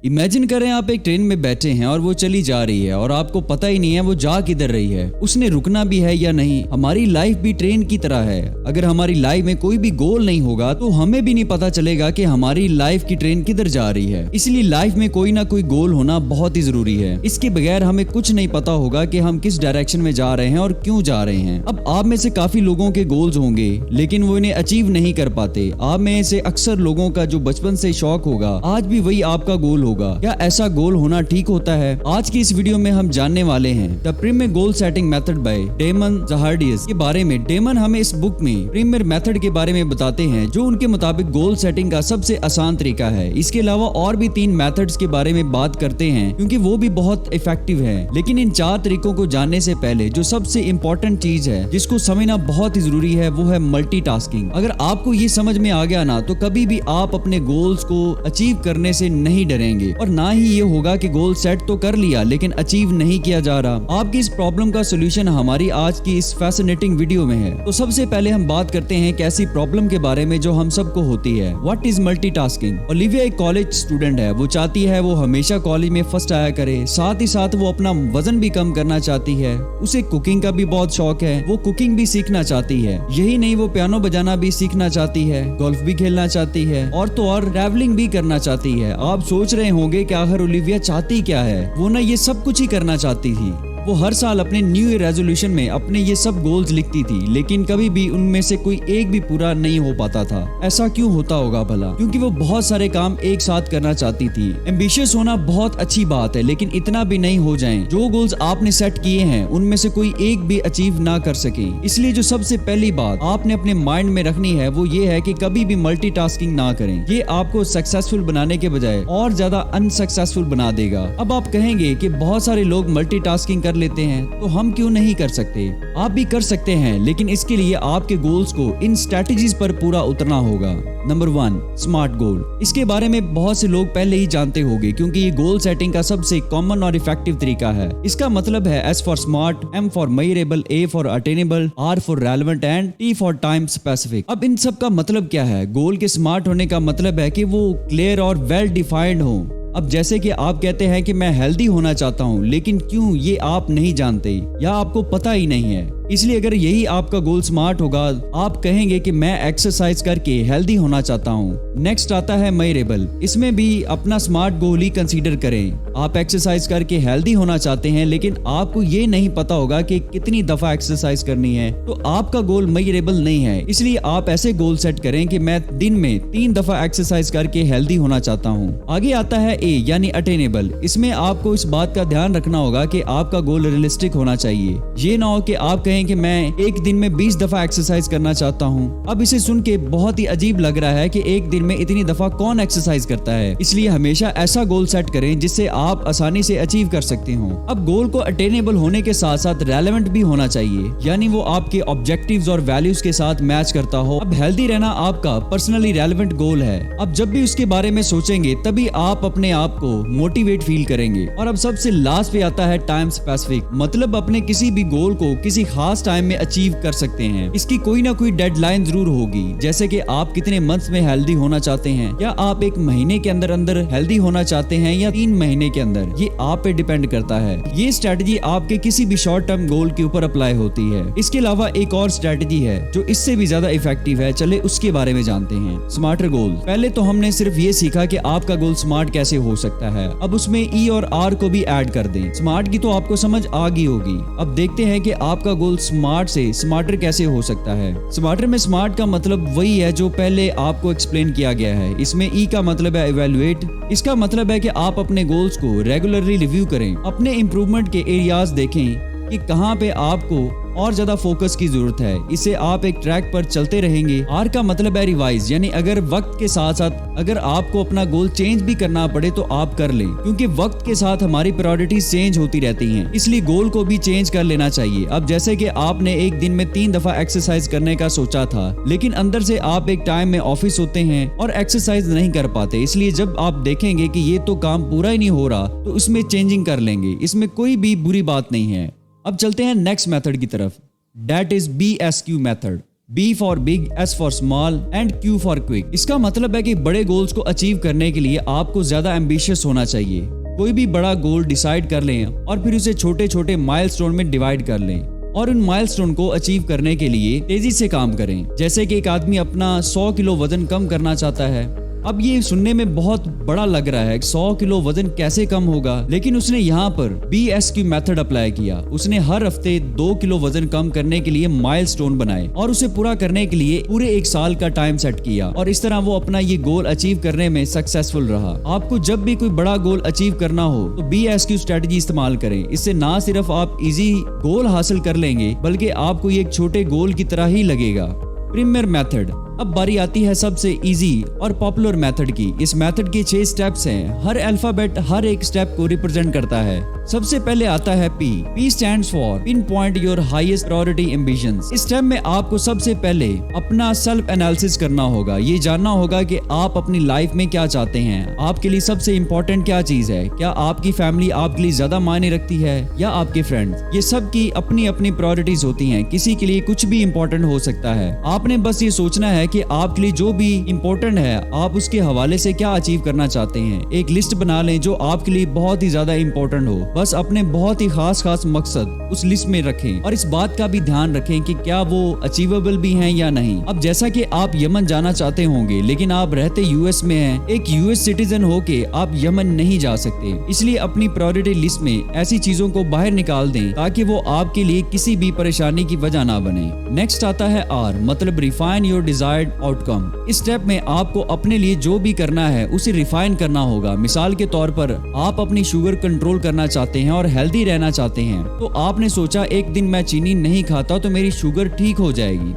Imagine करें आप एक ट्रेन में बैठे हैं और वो चली जा रही है और आपको पता ही नहीं है वो जा किधर रही है, उसने रुकना भी है या नहीं। हमारी लाइफ भी ट्रेन की तरह है। अगर हमारी लाइफ में कोई भी गोल नहीं होगा तो हमें भी नहीं पता चलेगा कि हमारी लाइफ की ट्रेन किधर जा रही है। इसलिए लाइफ में कोई ना कोई गोल होना बहुत ही जरूरी है। इसके बगैर हमें कुछ नहीं पता होगा कि हम किस डायरेक्शन में जा रहे हैं और क्यों जा रहे हैं। अब आप में से काफी लोगों के गोल्स होंगे लेकिन वो इन्हें अचीव नहीं कर पाते। आप में से अक्सर लोगों का जो बचपन से शौक होगा आज भी वही आपका गोल होगा। क्या ऐसा गोल होना ठीक होता है? आज की इस वीडियो में हम जानने वाले हैं the premier goal setting method by डेमन जहार्डियस के बारे में। डेमन हमें इस बुक में प्रीमियर मेथड के बारे में बताते हैं जो उनके मुताबिक गोल सेटिंग का सबसे आसान तरीका है। इसके अलावा और भी 3 मेथड्स के बारे में बात करते हैं क्योंकि वो भी बहुत इफेक्टिव है। लेकिन इन 4 तरीकों को जानने से पहले जो सबसे इम्पोर्टेंट चीज है जिसको समझना बहुत ही जरूरी है वो है मल्टीटास्किंग। अगर आपको ये समझ में आ गया ना तो कभी भी आप अपने गोल्स को अचीव करने से नहीं डरेंगे और ना ही ये होगा कि गोल सेट तो कर लिया लेकिन अचीव नहीं किया जा रहा। आपकी इस प्रॉब्लम का सोल्यूशन हमारी आज की इस फैसिनेटिंग वीडियो में है। तो सबसे पहले हम बात करते हैं एक ऐसी प्रॉब्लम के बारे में जो हम सबको होती है। What is multitasking? ओलिविया एक कॉलेज स्टूडेंट है। वो चाहती है वो हमेशा कॉलेज में फर्स्ट आया करे, साथ ही साथ वो अपना वजन भी कम करना चाहती है। उसे कुकिंग का भी बहुत शौक है, वो कुकिंग भी सीखना चाहती है। यही नहीं, वो पियानो बजाना भी सीखना चाहती है, गोल्फ भी खेलना चाहती है और तो और ट्रैवलिंग भी करना चाहती है। आप सोच रहे होंगे कि आखिर ओलिविया चाहती क्या है? वो ना ये सब कुछ ही करना चाहती थी। वो हर साल अपने न्यू ईयर रेजोल्यूशन में अपने ये सब गोल्स लिखती थी लेकिन कभी भी उनमें से कोई एक भी पूरा नहीं हो पाता था। ऐसा क्यों होता होगा भला? क्योंकि वो बहुत सारे काम एक साथ करना चाहती थी। एम्बिशियस होना बहुत अच्छी बात है लेकिन इतना भी नहीं हो जाएं जो गोल्स आपने सेट किए हैं उनमें से कोई एक भी अचीव ना कर सके। इसलिए जो सबसे पहली बात आपने अपने माइंड में रखनी है वो ये है कि कभी भी मल्टीटास्किंग ना करें। ये आपको सक्सेसफुल बनाने के बजाय और ज्यादा अनसक्सेसफुल बना देगा। अब आप कहेंगे कि बहुत सारे लोग मल्टीटास्किंग लेते हैं तो हम क्यों नहीं कर सकते? आप भी कर सकते हैं लेकिन इसके लिए आपके गोल्स को इन स्ट्रेटजीज पर पूरा उतरना होगा। नंबर 1, स्मार्ट गोल। इसके बारे में बहुत से लोग पहले ही जानते होंगे क्योंकि ये गोल सेटिंग का सबसे कॉमन और इफेक्टिव तरीका है। इसका मतलब है S for smart, M for measurable, A for attainable, R for relevant and T for time specific. अब इन सब का मतलब क्या है? गोल के स्मार्ट होने का मतलब है कि वो क्लियर और वेल डिफाइंड हो। अब जैसे कि आप कहते हैं कि मैं हेल्दी होना चाहता हूं लेकिन क्यों ये आप नहीं जानते या आपको पता ही नहीं है। इसलिए अगर यही आपका गोल स्मार्ट होगा आप कहेंगे कि मैं एक्सरसाइज करके हेल्दी होना चाहता हूं। नेक्स्ट आता है मेजरेबल। इसमें भी अपना स्मार्ट गोल ही कंसीडर करें। आप एक्सरसाइज करके हेल्दी होना चाहते हैं लेकिन आपको ये नहीं पता होगा कि कितनी दफा एक्सरसाइज करनी है तो आपका गोल मेजरेबल नहीं है। इसलिए आप ऐसे गोल सेट करें कि मैं दिन में 3 दफा एक्सरसाइज करके हेल्दी होना चाहता हूँ। आगे आता है A यानी अटेनेबल। इसमें आपको इस बात का ध्यान रखना होगा कि आपका गोल रियलिस्टिक होना चाहिए। ये ना हो कि आप कहें कि मैं एक दिन में 20 दफा एक्सरसाइज करना चाहता हूँ। अब इसे सुन के बहुत ही अजीब लग रहा है कि एक दिन में इतनी दफा कौन एक्सरसाइज करता है। इसलिए हमेशा ऐसा गोल सेट करें जिससे आप आसानी से अचीव कर सकते हो। अब गोल को अटेनेबल होने के साथ साथ रेलेवेंट भी होना चाहिए यानी वो आपके ऑब्जेक्टिव्स और वैल्यूज के साथ मैच करता हो। अब हेल्दी रहना आपका पर्सनली रेलेवेंट गोल है। अब जब भी उसके बारे में सोचेंगे तभी आप अपने आप को मोटिवेट फील करेंगे। और अब सबसे लास्ट पे आता है टाइम स्पेसिफिक। मतलब अपने किसी भी गोल को किसी खास टाइम में अचीव कर सकते हैं। इसकी कोई ना कोई डेडलाइन जरूर होगी, जैसे कि आप कितने मंथ्स में हेल्दी होना चाहते हैं या आप 1 महीने के अंदर अंदर हेल्दी होना चाहते हैं या 3 महीने के अंदर। ये आप पे डिपेंड करता है। ये स्ट्रेटजी आपके किसी भी शॉर्ट टर्म गोल के ऊपर अप्लाई होती है। इसके अलावा एक और स्ट्रेटजी है जो इससे भी ज्यादा इफेक्टिव है। चले उसके बारे में जानते हैं। स्मार्टर गोल। पहले तो हमने सिर्फ ये सीखा कि आपका गोल स्मार्ट कैसे हो सकता है। अब उसमें E और R को भी ऐड कर दें। स्मार्ट की तो आपको समझ आ गई होगी। अब देखते हैं कि आपका गोल स्मार्ट से स्मार्टर कैसे हो सकता है। स्मार्टर में स्मार्ट का मतलब वही है जो पहले आपको एक्सप्लेन किया गया है। इसमें E का मतलब है इवैल्यूएट। इसका मतलब है कि आप अपने गोल्स को रेगुलरली रिव्यू करें, अपने इंप्रूवमेंट के एरियाज देखें कि कहां पे आपको और ज्यादा फोकस की जरूरत है। इससे आप एक ट्रैक पर चलते रहेंगे। R का मतलब है रिवाइज यानी अगर वक्त के साथ साथ अगर आपको अपना गोल चेंज भी करना पड़े तो आप कर लें क्योंकि वक्त के साथ हमारी प्रायोरिटीज चेंज होती रहती हैं। इसलिए गोल को भी चेंज कर लेना चाहिए। अब जैसे कि आपने एक दिन में 3 दफा एक्सरसाइज करने का सोचा था लेकिन अंदर से आप एक टाइम में ऑफिस होते हैं और एक्सरसाइज नहीं कर पाते। इसलिए जब आप देखेंगे कि ये तो काम पूरा ही नहीं हो रहा तो उसमें चेंजिंग कर लेंगे। इसमें कोई भी बुरी बात नहीं है। अब चलते हैं नेक्स्ट मेथड की तरफ। That is BSQ method. B for big, S for small and Q for quick. इसका मतलब है कि बड़े गोल्स को अचीव करने के लिए आपको ज्यादा एम्बिशियस होना चाहिए। कोई भी बड़ा गोल डिसाइड कर लें और फिर उसे छोटे छोटे माइलस्टोन में डिवाइड कर लें और उन माइलस्टोन को अचीव करने के लिए तेजी से काम करें। जैसे कि एक आदमी अपना 100 किलो वजन कम करना चाहता है। अब ये सुनने में बहुत बड़ा लग रहा है, 100 किलो वजन कैसे कम होगा, लेकिन उसने यहाँ पर BSQ मेथड अप्लाई किया। उसने हर हफ्ते 2 किलो वजन कम करने के लिए माइलस्टोन बनाए और उसे पूरा करने के लिए पूरे 1 साल का टाइम सेट किया और इस तरह वो अपना ये गोल अचीव करने में सक्सेसफुल रहा। आपको जब भी कोई बड़ा गोल अचीव करना हो तो BSQ स्ट्रेटजी इस्तेमाल करें। इससे ना सिर्फ आप इजी गोल हासिल कर लेंगे बल्कि आपको ये एक छोटे गोल की तरह ही लगेगा। Premier method. अब बारी आती है सबसे इजी और पॉपुलर मेथड की। इस मेथड के 6 स्टेप्स हैं। हर अल्फाबेट हर एक स्टेप को रिप्रेजेंट करता है। सबसे पहले आता है P। P stands for pin point your highest priority ambitions. इस स्टेप में आपको सबसे पहले अपना सेल्फ एनालिसिस करना होगा। ये जानना होगा कि आप अपनी लाइफ में क्या चाहते हैं, आपके लिए सबसे इम्पोर्टेंट क्या चीज है। क्या आपकी फैमिली आपके लिए ज्यादा मायने रखती है या आपके फ्रेंड्स। ये सब की अपनी अपनी प्रायोरिटीज होती हैं। किसी के लिए कुछ भी इम्पोर्टेंट हो सकता है। आपने बस ये सोचना है कि आपके लिए जो भी इम्पोर्टेंट है आप उसके हवाले से क्या अचीव करना चाहते हैं। एक लिस्ट बना लें जो आपके लिए बहुत ही ज्यादा इम्पोर्टेंट हो। बस अपने बहुत ही खास मकसद उस लिस्ट में रखें और इस बात का भी ध्यान रखें कि क्या वो अचीवेबल भी हैं या नहीं। अब जैसा कि आप यमन जाना चाहते होंगे लेकिन आप रहते यूएस में हैं, एक यूएस सिटीजन होके आप यमन नहीं जा सकते। इसलिए अपनी प्रायोरिटी लिस्ट में ऐसी चीजों को बाहर निकाल दें ताकि वो आपके लिए किसी भी परेशानी की वजह ना बने। नेक्स्ट आता है R, मतलब रिफाइन योर डिजायर्ड आउटकम। इस स्टेप में आपको अपने लिए जो भी करना है उसे रिफाइन करना होगा। मिसाल के तौर पर आप अपनी शुगर कंट्रोल करना चाहते हैं और हेल्दी रहना चाहते हैं तो आपने सोचा एक दिन मैं चीनी नहीं खाता तो मेरी शुगर ठीक हो जाएगी।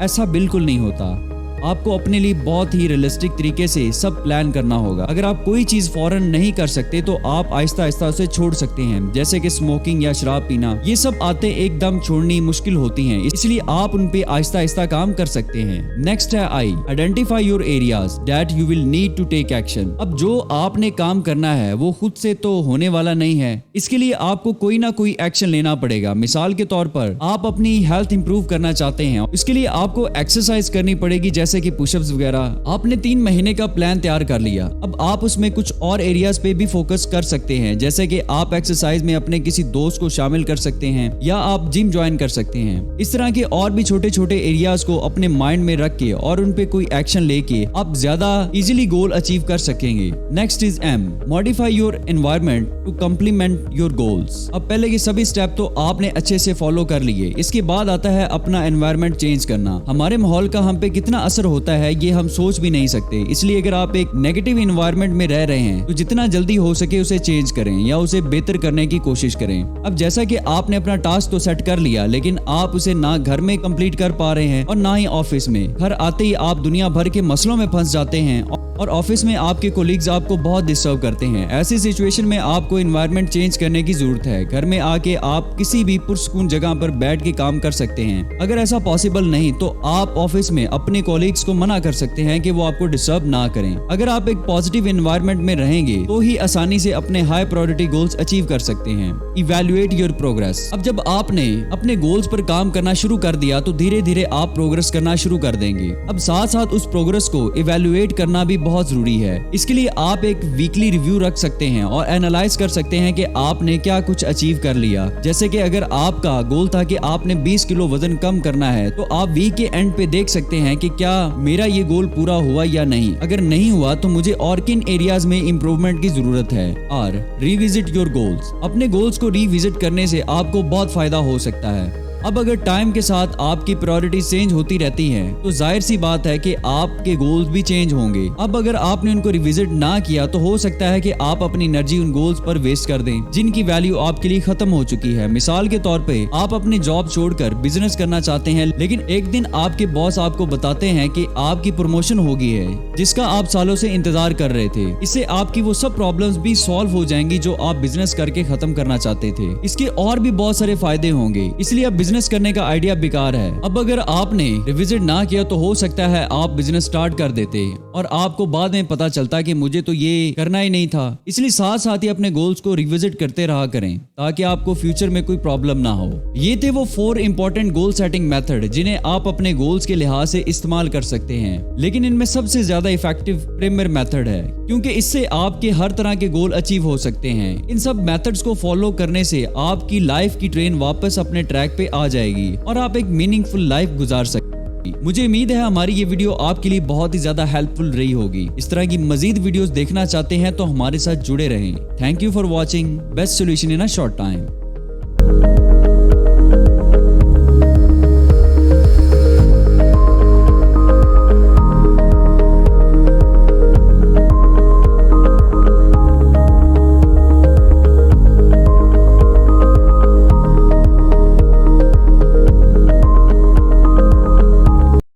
ऐसा बिल्कुल नहीं होता। आपको अपने लिए बहुत ही रियलिस्टिक तरीके से सब प्लान करना होगा। अगर आप कोई चीज फौरन नहीं कर सकते तो आप आहिस्ता आहिस्ता उसे छोड़ सकते हैं, जैसे कि स्मोकिंग या शराब पीना। ये सब आते एकदम छोड़नी मुश्किल होती हैं, इसलिए आप उन पे आहिस्ता आहिस्ता काम कर सकते हैं। नेक्स्ट है I, identify your areas that you will need to take action. अब जो आपने काम करना है वो खुद से तो होने वाला नहीं है। इसके लिए आपको कोई ना कोई एक्शन लेना पड़ेगा। मिसाल के तौर पर आप अपनी हेल्थ इंप्रूव करना चाहते हैं, इसके लिए आपको एक्सरसाइज करनी पड़ेगी, जैसे कि पुशअप्स वगैरह। आपने 3 महीने का प्लान तैयार कर लिया। अब आप उसमें कुछ और एरियाज पे भी फोकस कर सकते हैं, जैसे कि आप एक्सरसाइज में अपने किसी दोस्त को शामिल कर सकते हैं या आप जिम ज्वाइन कर सकते हैं। इस तरह के और भी छोटे छोटे एरियाज को अपने माइंड में रख के और उन पे कोई एक्शन लेके आप ज्यादा इजीली गोल अचीव कर सकेंगे। Next is M, modify your environment to complement your goals. अब पहले के सभी स्टेप तो आपने अच्छे से फॉलो कर लिए। इसके बाद आता है अपना एनवायरनमेंट चेंज करना। हमारे माहौल का हम पे कितना असर होता है ये हम सोच भी नहीं सकते। इसलिए अगर आप एक नेगेटिव एनवायरनमेंट में रह रहे हैं तो जितना जल्दी हो सके उसे चेंज करें या उसे बेहतर करने की कोशिश करें। अब जैसा कि आपने अपना टास्क तो सेट कर लिया लेकिन आप उसे ना घर में कंप्लीट कर पा रहे हैं और ना ही ऑफिस में। घर आते ही आप दुनिया भर के मसलों में फंस जाते हैं और ऑफिस में आपके कोलीग्स आपको बहुत डिस्टर्ब करते हैं। ऐसी सिचुएशन में आपको एनवायरनमेंट चेंज करने की जरूरत है। घर में आके आप किसी भी पुरसुकून जगह पर बैठ के काम कर सकते हैं। अगर ऐसा पॉसिबल नहीं तो आप ऑफिस में अपने कोलीग्स को मना कर सकते हैं कि वो आपको डिस्टर्ब ना करें। अगर आप एक पॉजिटिव एनवायरनमेंट में रहेंगे तो ही आसानी से अपने हाई प्रायोरिटी गोल्स अचीव कर सकते हैं। Evaluate your progress. अब जब आपने अपने गोल्स पर काम करना शुरू कर दिया तो धीरे धीरे आप प्रोग्रेस करना शुरू कर देंगे। अब साथ साथ उस प्रोग्रेस को इवैल्यूएट करना भी बहुत जरूरी है। इसके लिए आप एक वीकली रिव्यू रख सकते हैं और एनालाइज कर सकते हैं कि आपने क्या कुछ अचीव कर लिया। जैसे कि अगर आपका गोल था कि आपने 20 किलो वजन कम करना है तो आप वीक के एंड पे देख सकते हैं कि क्या मेरा ये गोल पूरा हुआ या नहीं। अगर नहीं हुआ तो मुझे और किन एरियाज में इंप्रूवमेंट की जरूरत है। और रिविजिट योर गोल्स। अपने गोल्स को रिविजिट करने से आपको बहुत फायदा हो सकता है। अब अगर टाइम के साथ आपकी प्रायोरिटी चेंज होती रहती हैं, तो जाहिर सी बात है कि आपके गोल्स भी चेंज होंगे। अब अगर आपने उनको रिविजिट ना किया तो हो सकता है कि आप अपनी एनर्जी उन गोल्स पर वेस्ट कर दें जिनकी वैल्यू आपके लिए खत्म हो चुकी है। मिसाल के तौर पे आप अपनी जॉब छोड़कर बिजनेस करना चाहते हैं लेकिन एक दिन आपके बॉस आपको बताते हैं कि आपकी प्रमोशन हो गई है जिसका आप सालों से इंतजार कर रहे थे। इससे आपकी वो सब प्रॉब्लम्स भी सॉल्व हो जाएंगी जो आप बिजनेस करके खत्म करना चाहते थे। इसके और भी बहुत सारे फायदे होंगे, इसलिए आप बिजनेस करने का आइडिया बेकार है। अब अगर आपने रिविजिट ना किया तो हो सकता है आप बिजनेस स्टार्ट कर देते और आपको बाद में पता चलता कि मुझे तो ये करना ही नहीं था। इसलिए साथ साथ ही अपने गोल्स को रिविजिट करते रहा करें ताकि आपको फ्यूचर में कोई प्रॉब्लम ना हो। ये थे वो 4 इंपॉर्टेंट गोल सेटिंग मेथड जिन्हें आप अपने गोल्स के लिहाज से इस्तेमाल कर सकते हैं, लेकिन इनमें सबसे ज्यादा इफेक्टिव प्रेमियर मेथड है क्योंकि इससे आपके हर तरह के गोल अचीव हो सकते हैं। इन सब मेथड्स को फॉलो करने से आपकी लाइफ की ट्रेन वापस अपने ट्रैक पे आ जाएगी और आप एक मीनिंगफुल लाइफ गुजार सकते। मुझे उम्मीद है हमारी ये वीडियो आपके लिए बहुत ही ज्यादा हेल्पफुल रही होगी। इस तरह की मजीद वीडियोस देखना चाहते हैं तो हमारे साथ जुड़े रहें। Thank you for watching best solution in a short time.